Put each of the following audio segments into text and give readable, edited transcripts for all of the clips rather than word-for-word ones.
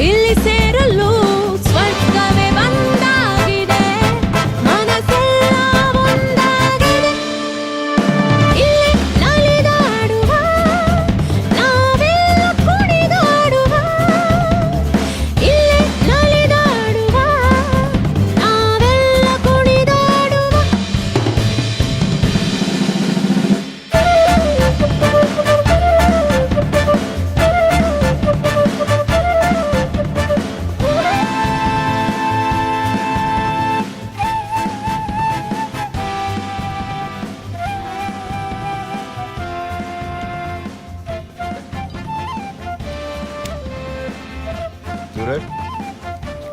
ಇಲ್ಲಿ ಸೇರಲು ಸ್ವರ್ಗವೇ ಬಂದಾಗಿದೆ, ಮನಸ್ಸೆಲ್ಲ ಒಂದಾಗಿದೆ. ಇಲ್ಲಿ ನಲಿದಾಡುವ ನಾವೆಲ್ಲ ಕುಣಿದಾಡುವ, ಇಲ್ಲಿ ನಲಿದಾಡುವ ನಾವೆಲ್ಲ ಕುಣಿದಾಡುವ.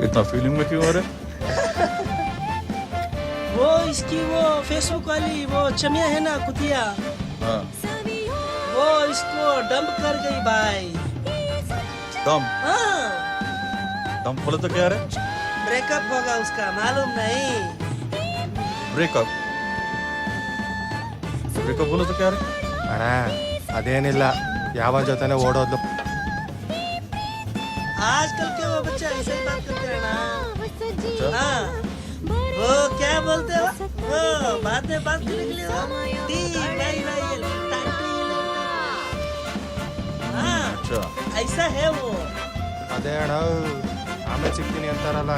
इतना फीलिंग में क्यों हो रहे? वो इसकी वो फेसबुक वाली वो चमिया है ना कुतिया, हाँ। वो इसको डंप कर गई भाई। दम हाँ, दम बोले तो क्या रे? ब्रेकअप होगा उसका, मालूम नहीं। ब्रेकअप ब्रेकअप बोले तो क्या रे? ಅಣ್ಣ ಅದೇನಿಲ್ಲ, ಯಾವ ಜೊತೆನೆ ಓಡೋದ್ಲು. आजकल के वो बच्चे ऐसे ही बात करते हैं ना। हाँ, वो क्या बोलते हो, वो बाद में बात करने के लिए वो टी बाई बाई टाटी। हाँ, अच्छा ऐसा है वो। ಅದೇ ಅಣ್ಣ ಆಮೇಲೆ ಸಿಗ್ತೀನಿ ಅಂತಾರಲ್ಲ,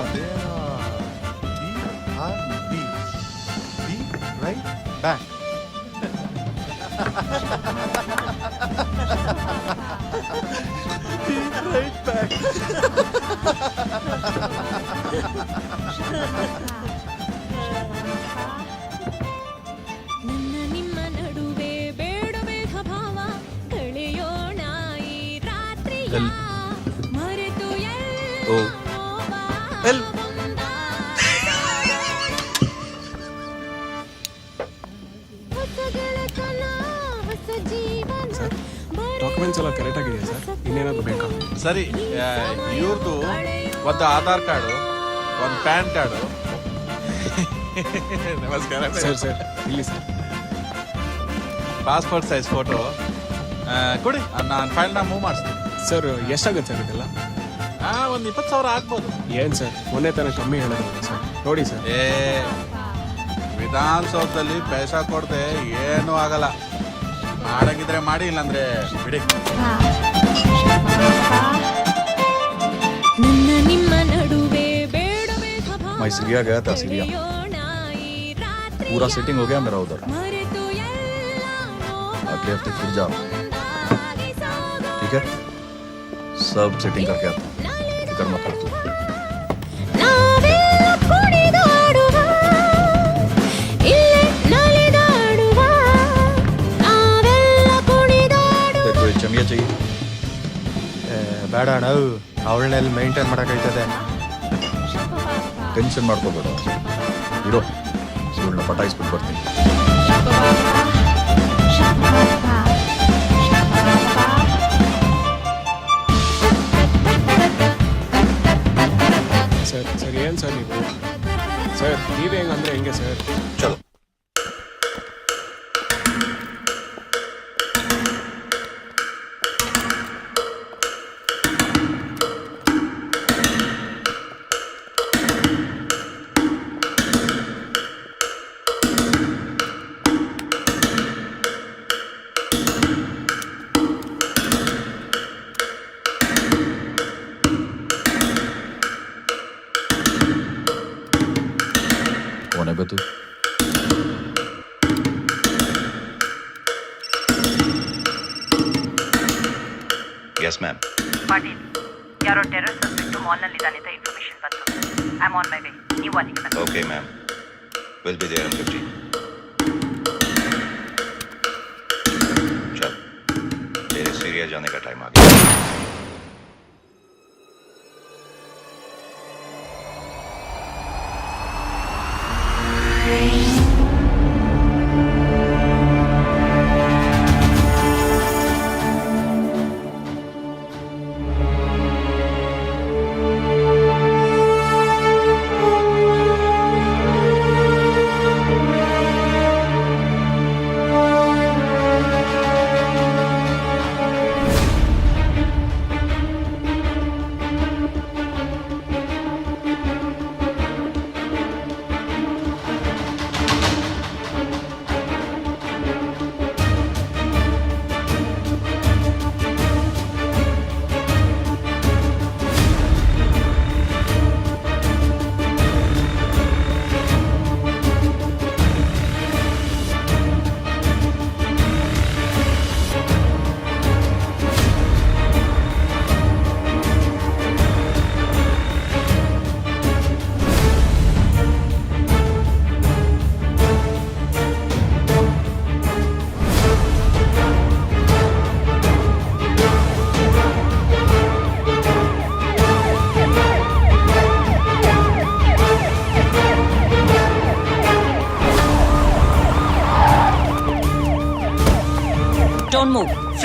ಅದೇನೋ B right back. right back. ನನ್ನ ನಿಮ್ಮ ನಡುವೆ ಬೇಡ ಬೇಡ ಭಾವ, ಕಳೆಯೋಣ ಈ ರಾತ್ರಿಯ ಮರೆತು ಓ ಎಲ್ ಹೊಸ ಗೆಳೆತನ, ಹೊಸ ಜೀವನ. ಡಾಕ್ಯುಮೆಂಟ್ಸ್ ಎಲ್ಲ ಕರೆಕ್ಟ್ ಆಗಿದೆಯಾ ಸರ್? ಇನ್ನೇನಾದ್ರು ಬೇಕಾ? ಸರಿ, ಇವ್ರದ್ದು ಒಂದು ಆಧಾರ್ ಕಾರ್ಡು, ಒಂದು ಪ್ಯಾನ್ ಕಾರ್ಡು. ನಮಸ್ಕಾರ ಸರ್ ಸರ್ ಇಲ್ಲಿ ಸರ್. ಪಾಸ್ಪೋರ್ಟ್ ಸೈಜ್ ಫೋಟೋ ಕೊಡಿ, ನಾನು ಫೈಲ್ನ ಮೂವ್ ಮಾಡಿಸ್ತೀನಿ. ಸರ್ ಎಷ್ಟಾಗುತ್ತೆ ಸರ್ ಇದೆಲ್ಲ? ಒಂದು 20,000 ಆಗ್ಬೋದು. ಏನು ಸರ್ ಮೊನ್ನೆ ತನಕ ಕಮ್ಮಿ ಹೇಳಿದ್ರಲ್ಲ ಸರ್, ನೋಡಿ ಸರ್. ವಿಧಾನಸೌಧದಲ್ಲಿ ಪೈಸಾ ಕೊಡದೆ ಏನೂ ಆಗಲ್ಲ. ಮಾಡಂಗಿದ್ರೆ ಮಾಡಿ, ಇಲ್ಲಾಂದ್ರೆ ಬಿಡಿ. ನನ್ನ ನಿಮ್ಮ ನಡುವೆ ಬೇಡ ಬೇಡ ಭಾವ, मैं सीरिया गया था, सीरिया ಕಳೆಯೋಣ ಈ ರಾತ್ರಿಯ पूरा सेटिंग हो गया मेरा उधर. ಮರೆತು ಎಲ್ಲ अगले हफ्ते फिर जाओ, ಒಂದಾಗಿ ಸಾಗೋ. ठीक है? सब सेटिंग करके आता हूँ, फिक्र मत कर तू. ನಾವೆಲ್ಲ ಕುಣಿದಾಡುವ, ಇಲ್ಲಿ ನಲಿದಾಡುವ ನಾವೆಲ್ಲ ಕುಣಿದಾಡುವ. तेरे को एक चमिया चाहिए? ಬೇಡ ಅಣ್ಣ, ಅವಳನ್ನೆಲ್ಲಿ ಮೇಂಟೈನ್ ಮಾಡೋಕ್ಕೈತದೆ. ಟೆನ್ಷನ್ ಮಾಡ್ಕೋಬೇಡ, ಇರೋ ಇವಳನ್ನ ಪಟಾಯಿಸ್ಬಿಟ್ಟು ಬರ್ತೀನಿ. ಸರ್ ಸರ್ ಏನು ಸರ್ ನೀವು? ಸರ್ ನೀವೇ ಹೆಂಗಂದ್ರೆ ಹೆಂಗೆ ಸರ್? ಚಲೋ. कौन है बे तू? Yes, ma'am. ಪಾಟೀಲ್, ಯಾರೋ ಟೆರರ್ ಸಸ್ಪೆಕ್ಟ್ ಮಾಲ್ನಲ್ಲಿದ್ದಾನೆ ಅಂತ ಇನ್ಫಾರ್ಮೇಶನ್ ಬಂತು. I am on my way. ನೀವು ಅಲ್ಲಿಗೆ ಬನ್ನಿ. Okay, ma'am. We'll be there in 15. चल, तेरे सीरिया जाने का टाइम आ गया.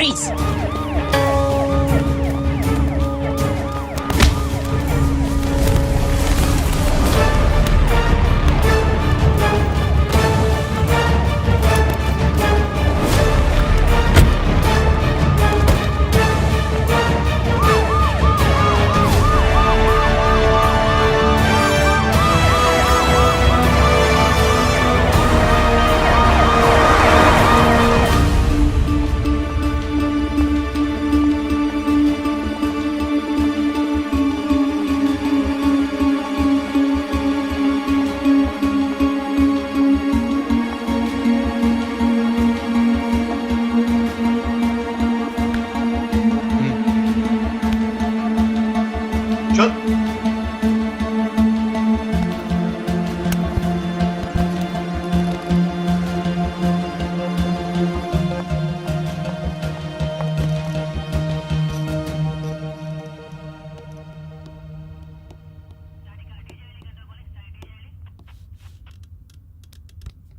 Freeze! चल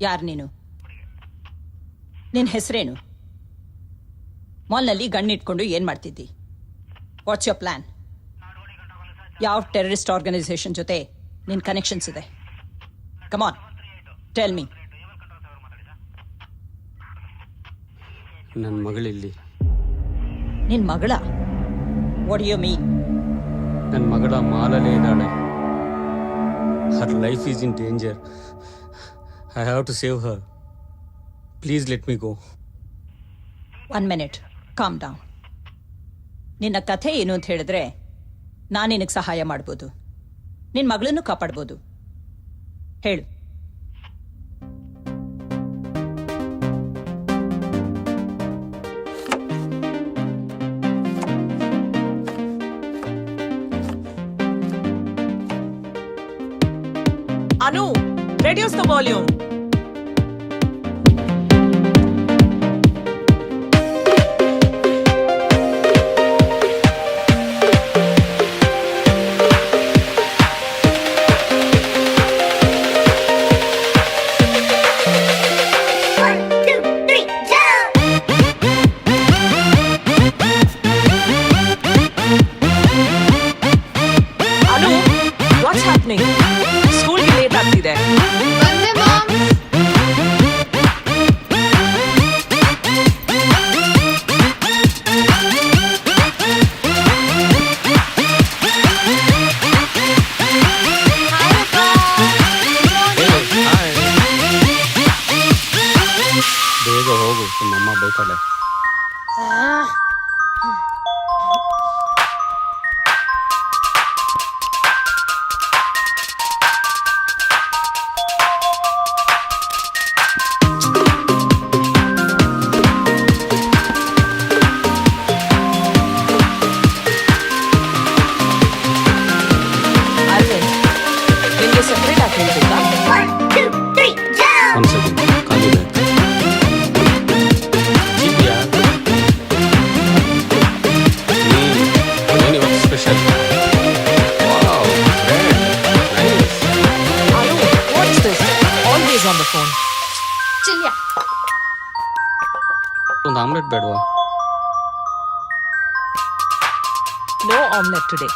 ಯಾರು ನೀನು? ನಿನ್ನ ಹೆಸರೇನು? ಮಾಲ್ನಲ್ಲಿ ಗಣ್ಣಿಟ್ಕೊಂಡು ಏನ್ ಮಾಡ್ತಿದ್ದಿ? What's your plan? ಯಾವ ಟೆರರಿಸ್ಟ್ ಆರ್ಗನೈಸೇಷನ್ ಜೊತೆ ನಿನ್ನ ಕನೆಕ್ಷನ್ಸ್ ಇದೆ? Come on tell me. ನನ್ನ ಮಗಳಿಲ್ಲಿ. ನಿನ್ನ ಮಗಳ? What you mean? ನನ್ನ ಮಗಳ ಮಾಲಲ್ಲೇ ಇದ್ದಾಳೆ. Her life is in danger. I have to save her. Please let me go. 1 minute, calm down. ನಿನ್ನ ಕಥೆ ಏನು ಅಂತ ಹೇಳಿದ್ರೆ ನಾನು ನಿನಗೆ ಸಹಾಯ ಮಾಡ್ಬೋದು, ನಿನ್ನ ಮಗಳನ್ನು ಕಾಪಾಡ್ಬೋದು. ಹೇಳು. Anu, reduce the volume. Anu, what's happening? School ಗೆ late ಆಗ್ತಿದೆ. ಬೇಗ ಹೋಗು, ನಮ್ಮಮ್ಮ ಬೈತಾಳೆ. ಅರವಿಂದ್, ನಿಮ್ಗೆ ಸೆಪರೇಟ್ ಆಗಿ ಹೇಳ್ಬೇಕಾ? ಒಂದು ಸೆಕೆಂಡ್, ಕಾಲು ಬ್ಯಾಗ್. ಇದೆಯಾ? ಏನು ಇವತ್ತು special? Wow, nice. Anu, what's this? Always on the phone. ಒಂದು ಆಮ್ಲೆಟ್ ಬೇಡವಾ? No omelette today.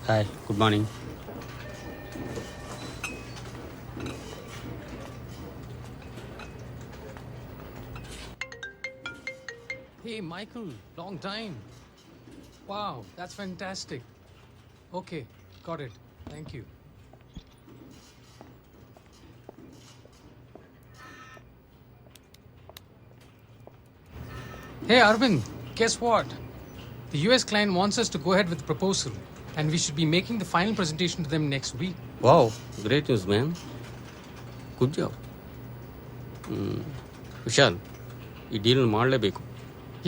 Hi, good morning. Hey, Michael, long time. Wow, that's fantastic. Okay, got it. Thank you. Hey, Arvind, guess what? The US client wants us to go ahead with the proposal, and we should be making the final presentation to them next week. Wow, great news, man. Good job. Vishal, ಈ deal ಮಾಡಲೇಬೇಕು.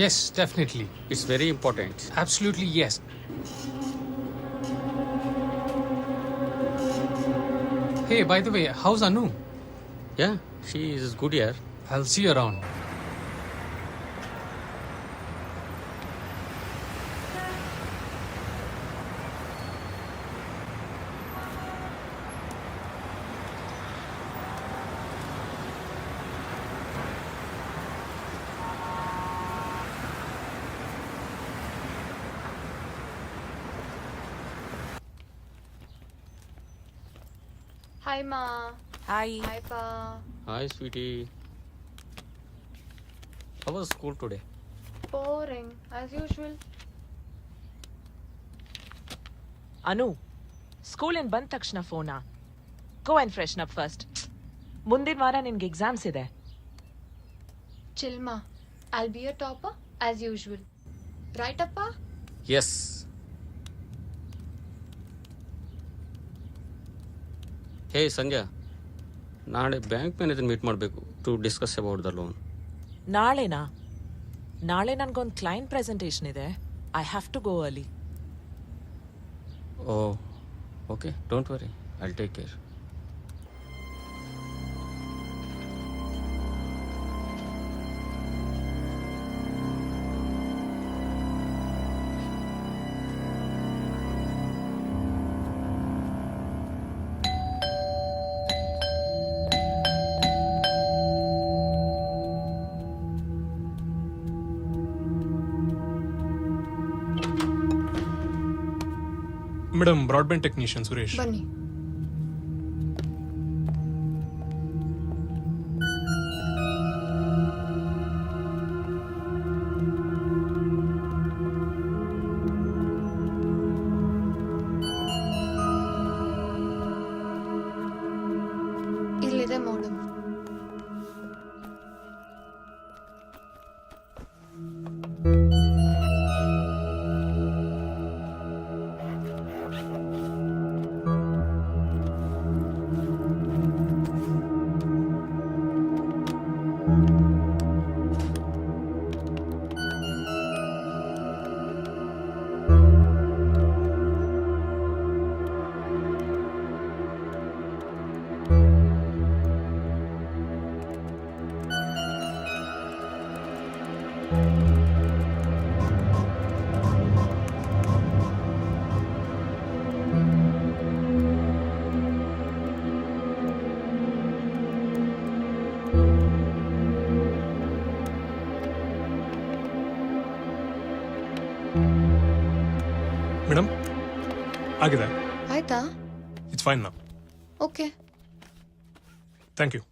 Yes, definitely. It's very important. Absolutely, yes. Hey, by the way, how's Anu? Yeah, she is good ಯಾರ್. I'll see you around. Hi, Ma. Hi. Hi, Pa. Hi sweetie. How was school today? Boring, as usual. Anu, ಸ್ಕೂಲಿಂದ ಬಂದ ತಕ್ಷಣ ಫೋನಾ? Go and freshen up first. ಮುಂದಿನ ವಾರ ನಿನ್ಗೆ exams ಇದೆ. Chill, Ma. I'll be a topper, as usual. Right, Appa? Yes. Hey Sandhya, ನಾಳೆ bank manager meet ಮಾಡಬೇಕು to discuss about the loan. ನಾಳೆನಾ? ನಾಳೆ ನನಗೊಂದು ಕ್ಲೈಂಟ್ ಪ್ರೆಸೆಂಟೇಷನ್ ಇದೆ. I have to go early. Oh okay, don't worry, I take care. Madam, broadband technician Suresh. ಬನ್ನಿ. ಇಲ್ಲಿದೆ modem. Madam, ಆಗಿದೆ. ಆಯ್ತಾ? ಇಟ್ಸ್ ಫೈನ್ ನಾ. Okay. Thank you.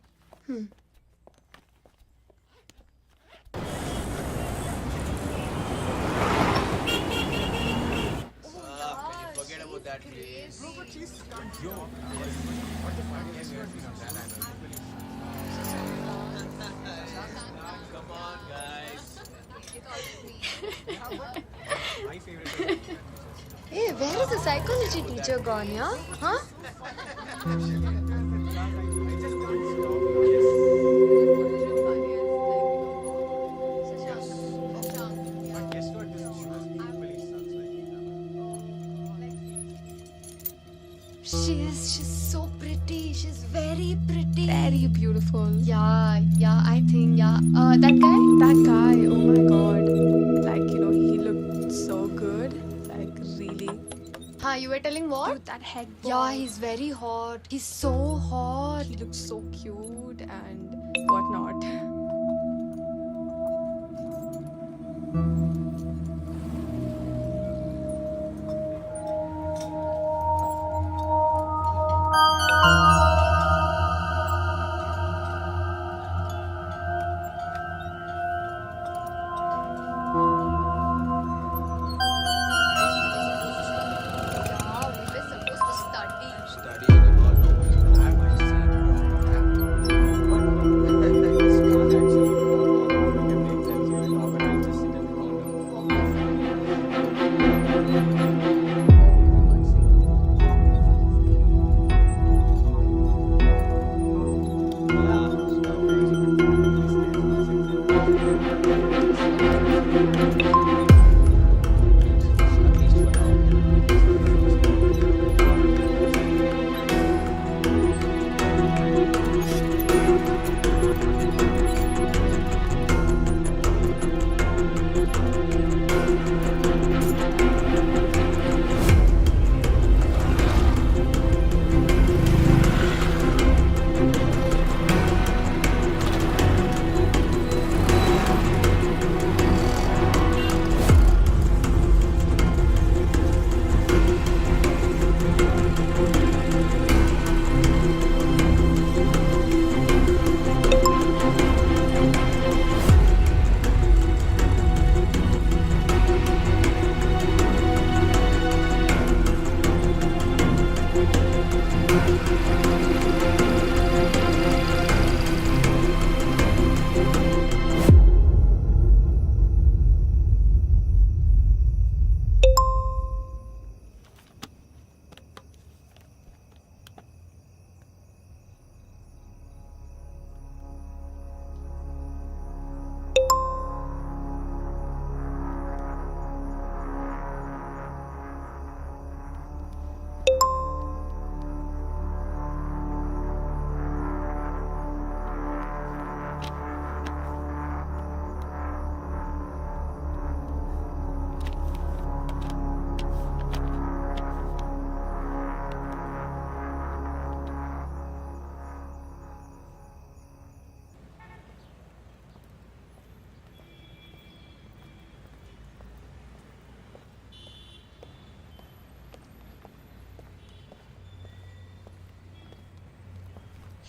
Hey, where is the psychology teacher gone, yeah? Huh? She's so pretty. She's very pretty. Very beautiful. Yeah, I think, yeah. That guy? That guy, oh my god. Like, you know, he looked so good. Like, really. Huh, you were telling what? Dude, that head boy. Yeah, he's very hot. He's so hot. He looks so cute and whatnot.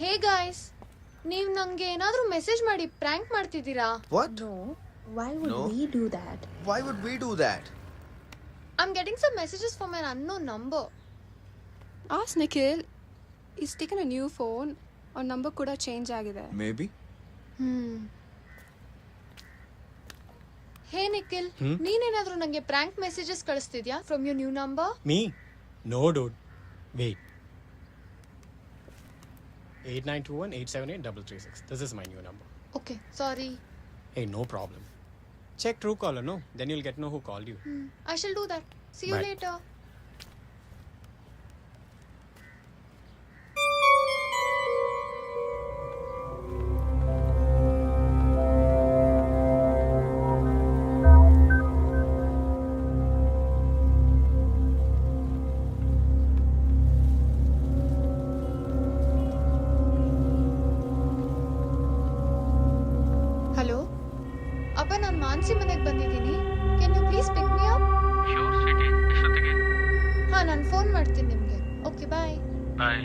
Hey guys, ನೀವು ನಂಗೆ ಏನಾದರೂ message ಮಾಡಿ prank ಮಾಡ್ತಿದ್ದೀರಾ? What? Why would No. we do that? Why would we do that? I'm getting some messages from an unknown number. Ask Nikhil. He's taken a new phone. Our number could have changed agide. Maybe. ಹೇ ನಿಖಿಲ್, ನೀನೇನಾದ್ರೂ ನಂಗೆ prank messages ಕಳಿಸ್ತಿದ್ಯಾ from your new number? Me? No, dude. Wait. 8921-878-336. This is my new number. Okay, sorry. Hey, no problem. Check Truecaller, no? Then you'll get to know who called you. I shall do that. See you Bye. later. Hello ಅಪ್ಪ, ನಾನು ಮಾನ್ಸಿ ಮನೆಗೆ ಬಂದಿದ್ದೀನಿ. Can you please pick me up? Sure, sweetie. ಎಷ್ಟೊತ್ತಿಗೆ? ಹಾಂ, ನಾನು phone ಮಾಡ್ತೀನಿ ನಿಮಗೆ. Okay, bye. Bye.